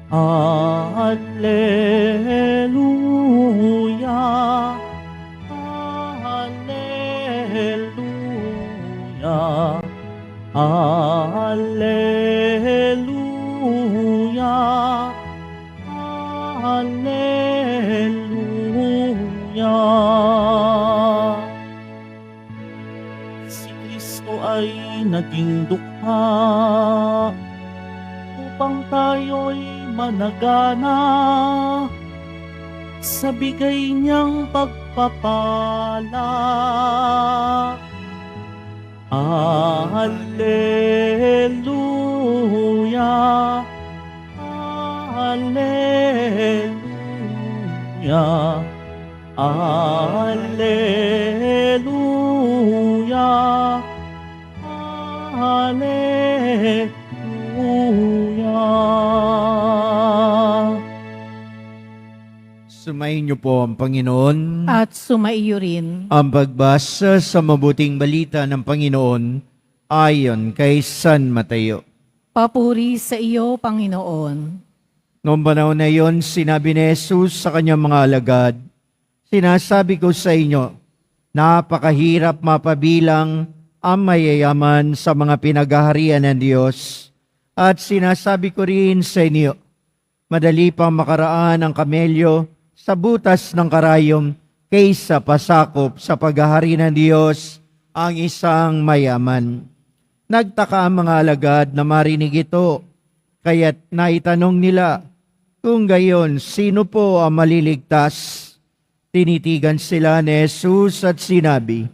Alleluia, Alleluia, Alleluia, Alleluia. Si Kristo ay naging dukha upang tayo'y managana sa bigay niyang pagpapala. Alleluia, Alleluia, Alleluia, Alleluia. Sumayin niyo po ang Panginoon. At sumaiyo rin. Ang pagbasa sa mabuting balita ng Panginoon ayon kay San Mateo. Papuri sa iyo, Panginoon. Noong panahon na iyon, sinabi ni Jesus sa kanyang mga alagad, "Sinasabi ko sa inyo, napakahirap mapabilang ang mayayaman sa mga pinaghaharian ng Diyos. At sinasabi ko rin sa inyo, madali pang makaraan ang kamelyo sa butas ng karayom kaysa pasakop sa paghahari ng Diyos ang isang mayaman." Nagtaka ang mga alagad na marinig ito, kaya't naitanong nila, kung gayon, sino po ang maliligtas? Tinitigan sila ni Jesus at sinabi,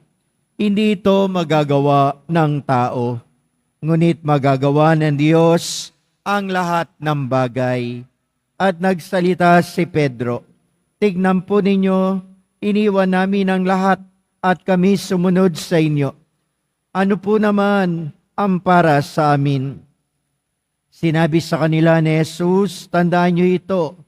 hindi ito magagawa ng tao, ngunit magagawa ng Diyos ang lahat ng bagay. At nagsalita si Pedro, tignan po ninyo, iniwan namin ang lahat at kami sumunod sa inyo. Ano po naman ang para sa amin? Sinabi sa kanila ni Jesus, tandaan niyo ito,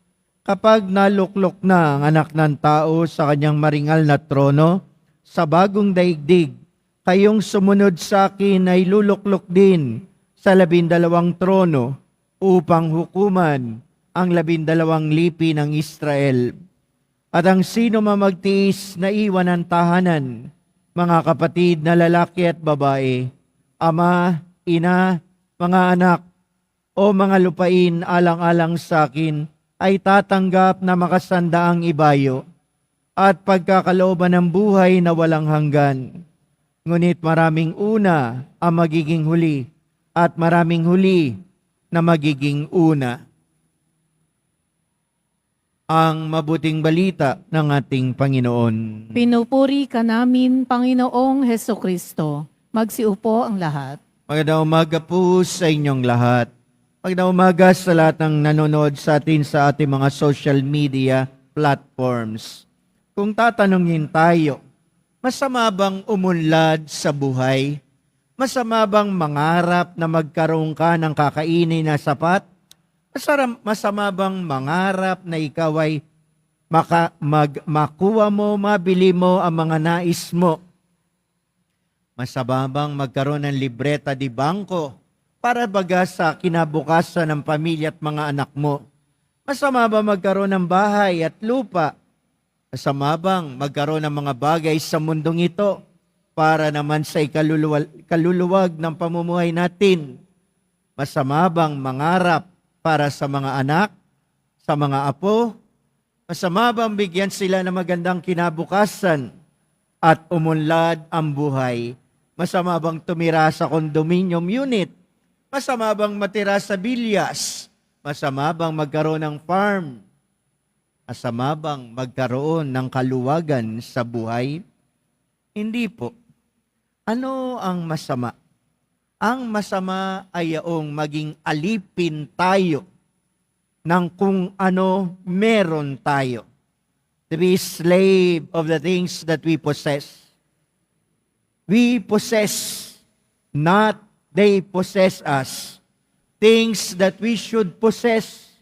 kapag naluklok na ang anak ng tao sa kanyang maringal na trono, sa bagong daigdig, kayong sumunod sa akin ay luluklok din sa 12 trono upang hukuman ang 12 lipi ng Israel. At ang sino mamagtiis na iwan ang tahanan, mga kapatid na lalaki at babae, ama, ina, mga anak, o mga lupain alang-alang sa akin, ay tatanggap na makasandaang ibayo at pagkakalooban ng buhay na walang hanggan. Ngunit maraming una ang magiging huli at maraming huli na magiging una. Ang mabuting balita ng ating Panginoon. Pinupuri ka namin, Panginoong Hesukristo. Magsiupo ang lahat. Magandang umaga po sa inyong lahat. Magandang umaga sa lahat ng nanonood sa atin sa ating mga social media platforms. Kung tatanungin tayo, masama bang umunlad sa buhay? Masama bang mangarap na magkaroon ka ng kakainin na sapat? Masama bang mangarap na ikaw ay makuha mo, mabili mo ang mga nais mo? Masama bang magkaroon ng libreta di bangko para baga sa kinabukasan ng pamilya at mga anak mo? Masama ba magkaroon ng bahay at lupa? Masama bang magkaroon ng mga bagay sa mundong ito para naman sa kaluluwag ng pamumuhay natin? Masama bang mangarap para sa mga anak, sa mga apo? Masama bang bigyan sila ng magandang kinabukasan at umunlad ang buhay? Masama bang tumira sa condominium unit? Masama bang matira sa bilyas? Masama bang magkaroon ng farm? Masama bang magkaroon ng kaluwagan sa buhay? Hindi po. Ano ang masama? Ang masama ay yaong maging alipin tayo ng kung ano meron tayo. To be slave of the things that we possess. We possess, not they possess us. Things that we should possess,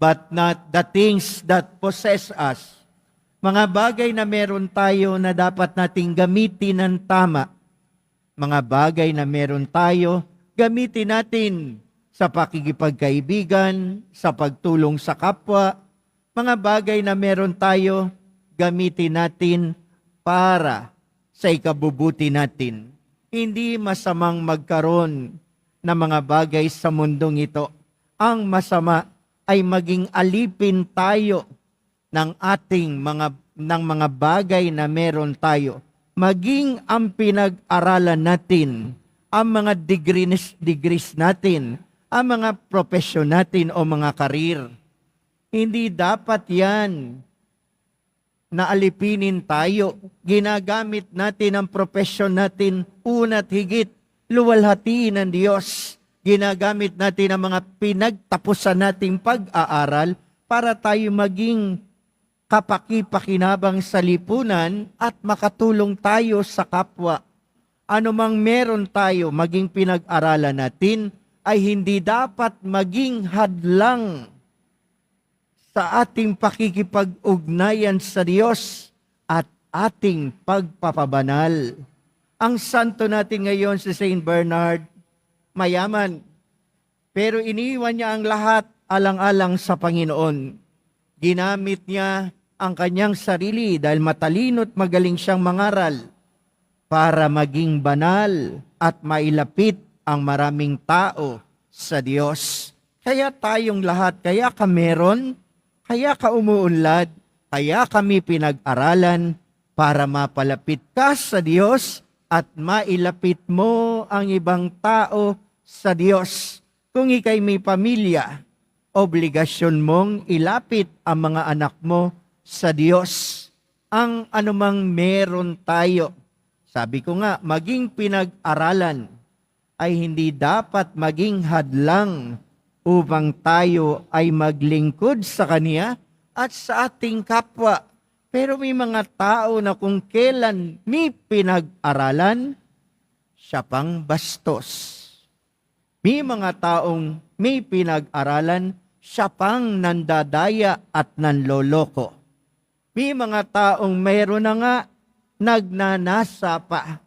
but not the things that possess us. Mga bagay na meron tayo na dapat nating gamitin ng tama. Mga bagay na meron tayo, gamitin natin sa pakikipagkaibigan, sa pagtulong sa kapwa, mga bagay na meron tayo, gamitin natin para sa ikabubuti natin. Hindi masamang magkaroon ng mga bagay sa mundong ito. Ang masama ay maging alipin tayo ng mga bagay na meron tayo. Maging ang pinag-aralan natin, ang mga degrees natin, ang mga profesyon natin o mga karir. Hindi dapat yan na alipinin tayo. Ginagamit natin ang profesyon natin, una't higit, luwalhatiin ng Diyos. Ginagamit natin ang mga pinagtapusan nating pag-aaral para tayo maging kapaki-pakinabang sa lipunan at makatulong tayo sa kapwa. Ano mang meron tayo maging pinag-aralan natin ay hindi dapat maging hadlang sa ating pakikipag-ugnayan sa Diyos at ating pagpapabanal. Ang santo natin ngayon si Saint Bernard, mayaman, pero iniwan niya ang lahat alang-alang sa Panginoon. Ginamit niya ang kanyang sarili dahil matalino't magaling siyang mangaral para maging banal at mailapit ang maraming tao sa Diyos. Kaya tayong lahat, kaya ka meron, kaya ka umuunlad, kaya kami pinag-aralan para mapalapit ka sa Diyos at mailapit mo ang ibang tao sa Diyos. Kung ikay may pamilya, obligasyon mong ilapit ang mga anak mo sa Diyos. Ang anumang meron tayo, sabi ko nga, maging pinag-aralan ay hindi dapat maging hadlang upang tayo ay maglingkod sa Kanya at sa ating kapwa. Pero may mga tao na kung kailan may pinag-aralan, siya pang bastos. May mga taong may pinag-aralan, siya pang nandadaya at nanloloko. May mga taong mayroon na nga, nagnanasa pa.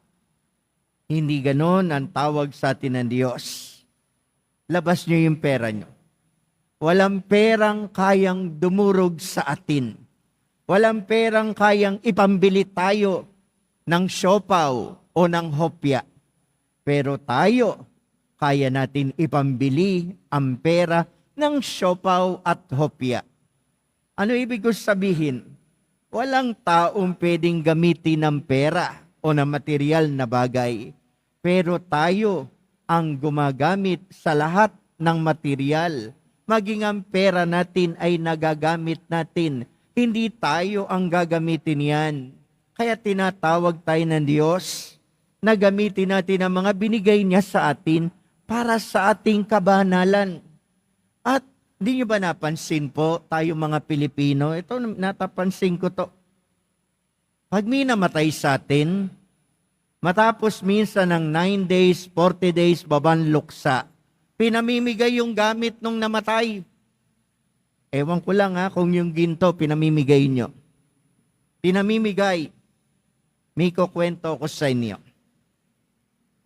Hindi ganon ang tawag sa atin ng Diyos. Labas niyo yung pera niyo. Walang perang kayang dumurog sa atin. Walang perang kayang ipambili tayo ng siopaw o ng hopya. Pero tayo, kaya natin ipambili ang pera ng siopaw at hopya. Ano ibig ko sabihin? Walang taong pwedeng gamitin ng pera o ng material na bagay. Pero tayo ang gumagamit sa lahat ng material. Maging ang pera natin ay nagagamit natin. Hindi tayo ang gagamitin yan. Kaya tinatawag tayo ng Diyos na gamitin natin ang mga binigay niya sa atin para sa ating kabanalan. At di nyo ba napansin po, tayo mga Pilipino, ito natapansin ko to. Pag may namatay sa atin, matapos minsan ng 9 days, 40 days, babanluksa, pinamimigay yung gamit nung namatay. Ewan ko lang kung yung ginto pinamimigay nyo. Pinamimigay. May kukwento ko sa inyo.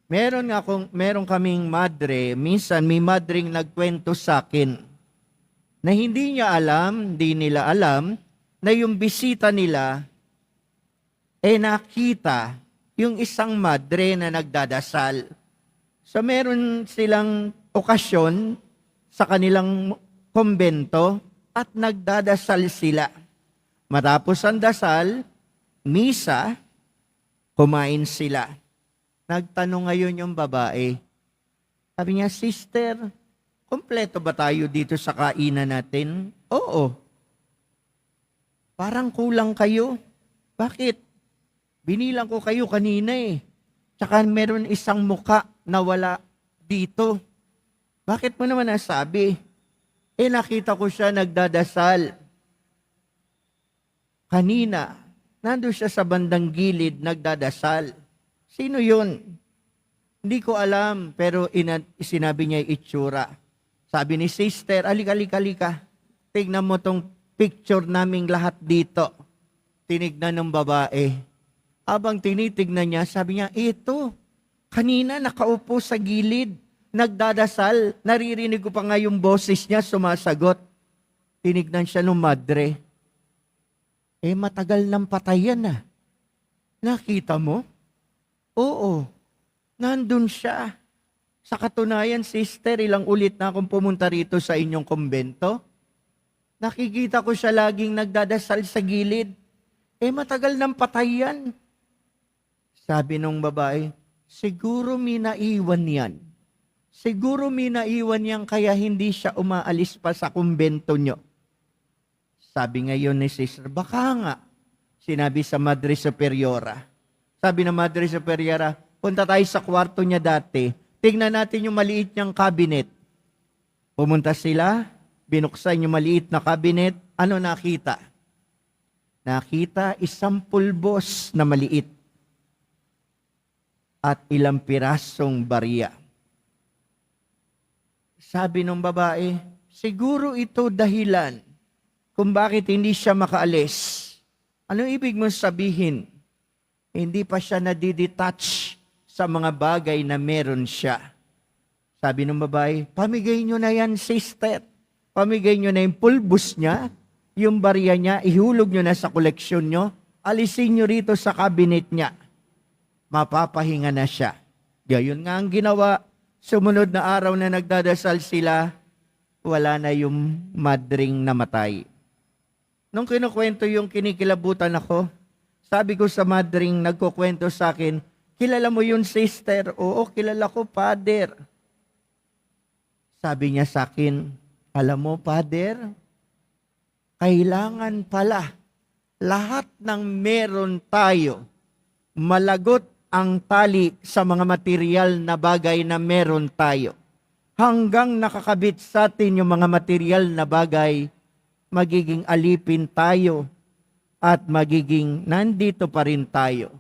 Meron kaming madre, minsan may madring nagkwento sa akin na hindi nila alam na yung bisita nila nakita yung isang madre na nagdadasal. So meron silang okasyon sa kanilang kumbento at nagdadasal sila. Matapos ang dasal, misa, kumain sila. Nagtanong ngayon yung babae. Sabi niya, "Sister, kompleto ba tayo dito sa kainan natin?" "Oo." "Parang kulang kayo." "Bakit?" "Binilang ko kayo kanina eh. Tsaka meron isang muka na wala dito." "Bakit mo naman nasabi?" Nakita ko siya nagdadasal. Kanina, nandun siya sa bandang gilid nagdadasal. "Sino yun?" "Hindi ko alam, pero sinabi niya yung itsura." Sabi ni sister, alika. Tignan mo tong picture naming lahat dito." Tinignan ng babae. Habang tinitignan niya, sabi niya, "Ito, kanina nakaupo sa gilid, nagdadasal. Naririnig ko pa nga yung boses niya sumasagot. Tinignan siya ng madre. Matagal nang patay yan ah. Nakita mo? Oo. Nandun siya. Sa katunayan, sister, ilang ulit na akong pumunta rito sa inyong kumbento. Nakikita ko siya laging nagdadasal sa gilid. Matagal nang patay yan. Sabi nung babae, siguro may naiwan yan. Siguro may naiwan yan kaya hindi siya umaalis pa sa kumbento nyo. Sabi ngayon ni sister, baka nga. Sinabi sa Madre Superiora. Sabi ng Madre Superiora, punta tayo sa kwarto niya dati. Tingnan natin yung maliit niyang cabinet. Pumunta sila, binuksan yung maliit na cabinet. Ano nakita? Nakita isang pulbos na maliit at ilang pirasong barya. Sabi ng babae, siguro ito dahilan kung bakit hindi siya makaalis. Ano ibig mong sabihin? Hindi pa siya nadidetach sa mga bagay na meron siya. Sabi ng babae, pamigay nyo na yan, sister. Pamigay nyo na yung pulbos niya, yung barya niya, ihulog nyo na sa koleksyon nyo, alisin nyo rito sa cabinet niya. Mapapahinga na siya. Gayon nga ang ginawa. Sumunod na araw na nagdadasal sila, wala na yung madring namatay. Nung kinukwento yung kinikilabutan ako, sabi ko sa madring nagkukwento sa akin, kilala mo yun, sister? Oo, kilala ko, Father. Sabi niya sa akin, alam mo, Father, kailangan pala lahat ng meron tayo, malagot ang tali sa mga material na bagay na meron tayo. Hanggang nakakabit sa atin yung mga material na bagay, magiging alipin tayo at magiging nandito pa rin tayo.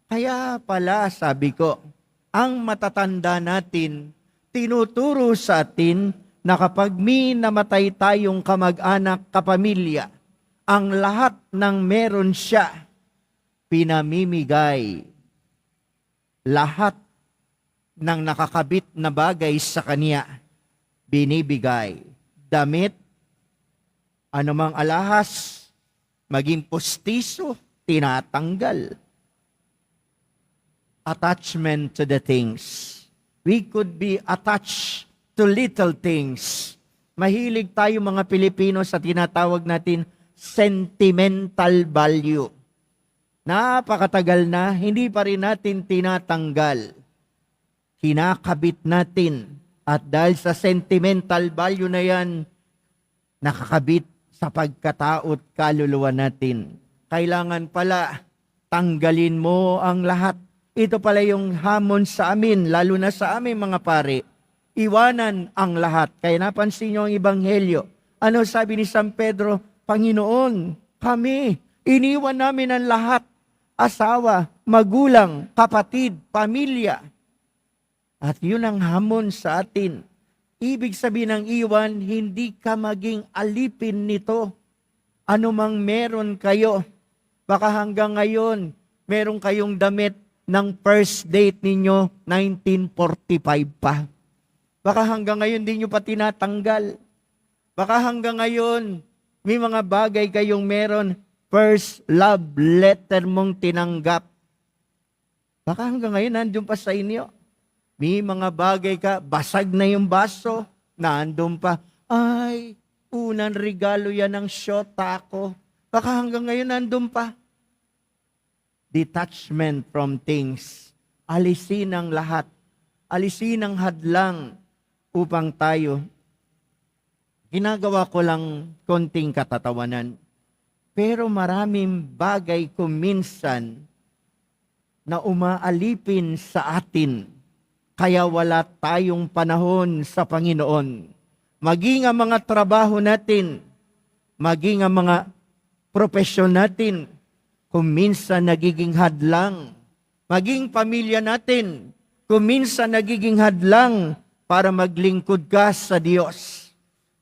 Kaya pala, sabi ko, ang matatanda natin, tinuturo sa atin na kapag may namatay tayong kamag-anak, kapamilya, ang lahat ng meron siya, pinamimigay. Lahat ng nakakabit na bagay sa kanya, binibigay. Damit, anumang alahas, maging postiso, tinatanggal. Attachment to the things. We could be attached to little things. Mahilig tayo mga Pilipino sa tinatawag natin sentimental value. Napakatagal na, hindi pa rin natin tinatanggal. Kinakabit natin. At dahil sa sentimental value na yan, nakakabit sa pagkatao at kaluluwa natin. Kailangan pala tanggalin mo ang lahat. Ito pala yung hamon sa amin, lalo na sa amin mga pare. Iwanan ang lahat. Kaya napansin nyo ang Ebanghelyo. Ano sabi ni San Pedro? Panginoon, kami, iniwan namin ang lahat. Asawa, magulang, kapatid, pamilya. At yun ang hamon sa atin. Ibig sabihin ng iwan, hindi ka maging alipin nito. Ano mang meron kayo. Baka hanggang ngayon, meron kayong damit ng first date ninyo, 1945 pa. Baka hanggang ngayon di nyo pa tinatanggal. Baka hanggang ngayon, may mga bagay kayong meron, first love letter mong tinanggap. Baka hanggang ngayon, nandun pa sa inyo. May mga bagay ka, basag na yung baso, nandun pa. Ay, unang regalo yan ng shota ko. Baka hanggang ngayon, nandun pa. Detachment from things. Alisin ang lahat. Alisin ang hadlang upang tayo. Ginagawa ko lang konting katatawanan. Pero maraming bagay kuminsan na umaalipin sa atin. Kaya wala tayong panahon sa Panginoon. Maging ang mga trabaho natin, maging ang mga profesyon natin, kung minsan nagiging hadlang. Maging pamilya natin, kung minsan nagiging hadlang para maglingkod ka sa Diyos.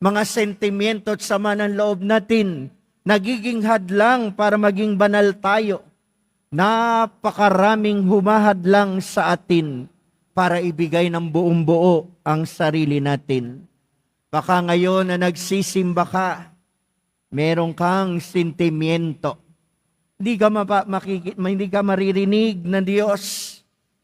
Mga sentimiento at sama ng loob natin, nagiging hadlang para maging banal tayo. Napakaraming humahadlang sa atin. para ibigay ng buong buo ang sarili natin. Baka ngayon na nagsisimba ka, meron kang sentimiento. Hindi ka maririnig ng Diyos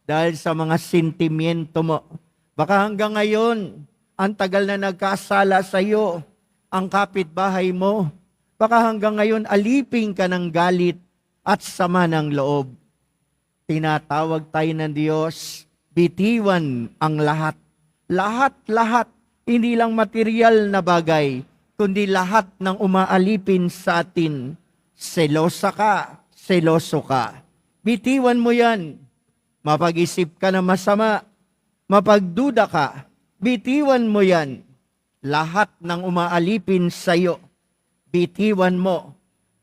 dahil sa mga sentimiento mo. Baka hanggang ngayon, ang tagal na nagkasala sa iyo, ang kapitbahay mo. Baka hanggang ngayon, alipin ka ng galit at sama ng loob. Tinatawag tayo ng Diyos, bitiwan ang lahat. Lahat, hindi lang material na bagay, kundi lahat ng umaalipin sa atin. Selosa ka, seloso ka. Bitiwan mo yan. Mapag-isip ka na masama, mapagduda ka, bitiwan mo yan. Lahat ng umaalipin sa iyo, bitiwan mo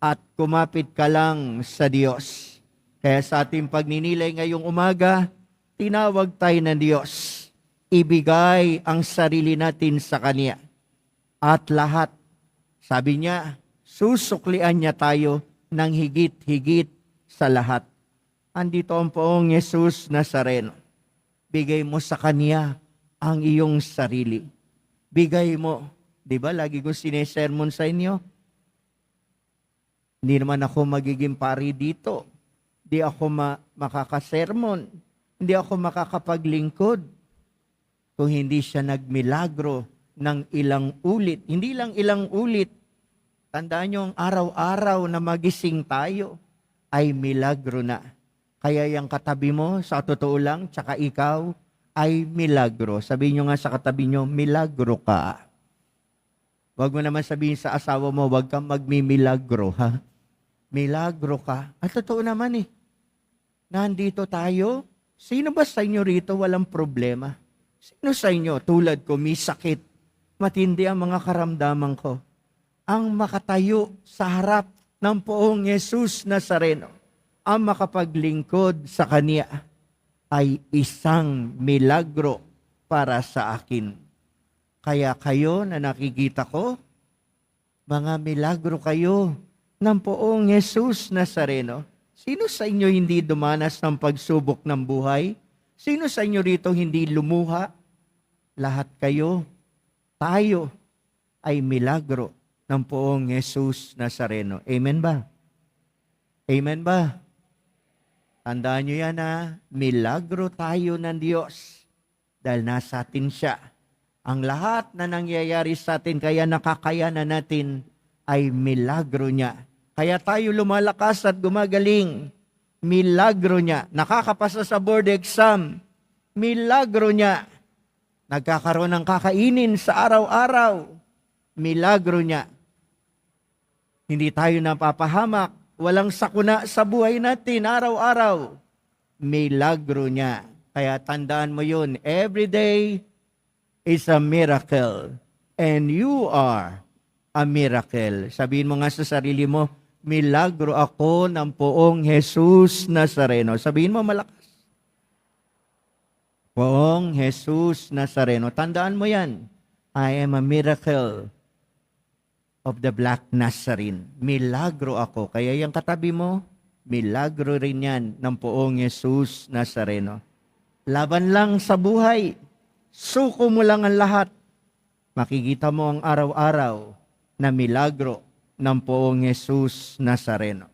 at kumapit ka lang sa Diyos. Kaya sa ating pagninilay ngayong umaga, tinawag tayo ng Diyos. Ibigay ang sarili natin sa Kanya. At lahat, sabi niya, susuklian niya tayo ng higit-higit sa lahat. Andito ang poong Jesus Nazareno. Bigay mo sa Kanya ang iyong sarili. Bigay mo. Di ba, lagi ko sinesermon sa inyo? Hindi naman ako magiging pari dito. Hindi ako makakasermon. Hindi ako makakapaglingkod. Kung hindi siya nagmilagro ng ilang ulit. Hindi lang ilang ulit. Tandaan nyo, ang araw-araw na magising tayo ay milagro na. Kaya yung katabi mo, sa totoo lang, tsaka ikaw, ay milagro. Sabihin nyo nga sa katabi nyo, milagro ka. Huwag mo naman sabihin sa asawa mo, huwag kang magmimilagro, ha? Milagro ka. At totoo naman eh. Nandito tayo. Sino ba sa inyo rito walang problema? Sino sa inyo, tulad ko, may sakit, matindi ang mga karamdaman ko, ang makatayo sa harap ng poong Jesus Nazareno, ang makapaglingkod sa Kanya, ay isang milagro para sa akin. Kaya kayo na nakikita ko, mga milagro kayo ng poong Jesus Nazareno. Sino sa inyo hindi dumanas ng pagsubok ng buhay? Sino sa inyo rito hindi lumuha? Lahat kayo, tayo, ay milagro ng poong Jesus Nazareno. Amen ba? Amen ba? Tandaan nyo yan ha, milagro tayo ng Diyos dahil nasa atin siya. Ang lahat na nangyayari sa atin, kaya nakakayanan natin, ay milagro niya. Kaya tayo lumalakas at gumagaling. Milagro niya. Nakakapasa sa board exam. Milagro niya. Nagkakaroon ng kakainin sa araw-araw. Milagro niya. Hindi tayo napapahamak. Walang sakuna sa buhay natin araw-araw. Milagro niya. Kaya tandaan mo yun. Every day is a miracle. And you are a miracle. Sabihin mo nga sa sarili mo, milagro ako ng poong Jesus Nazareno. Sabihin mo malakas. Poong Jesus Nazareno. Tandaan mo yan. I am a miracle of the Black Nazarene. Milagro ako. Kaya yung katabi mo, milagro rin yan ng poong Jesus Nazareno. Laban lang sa buhay. Suko mo lang ang lahat. Makikita mo ang araw-araw na milagro ng poong Jesus Nazareno.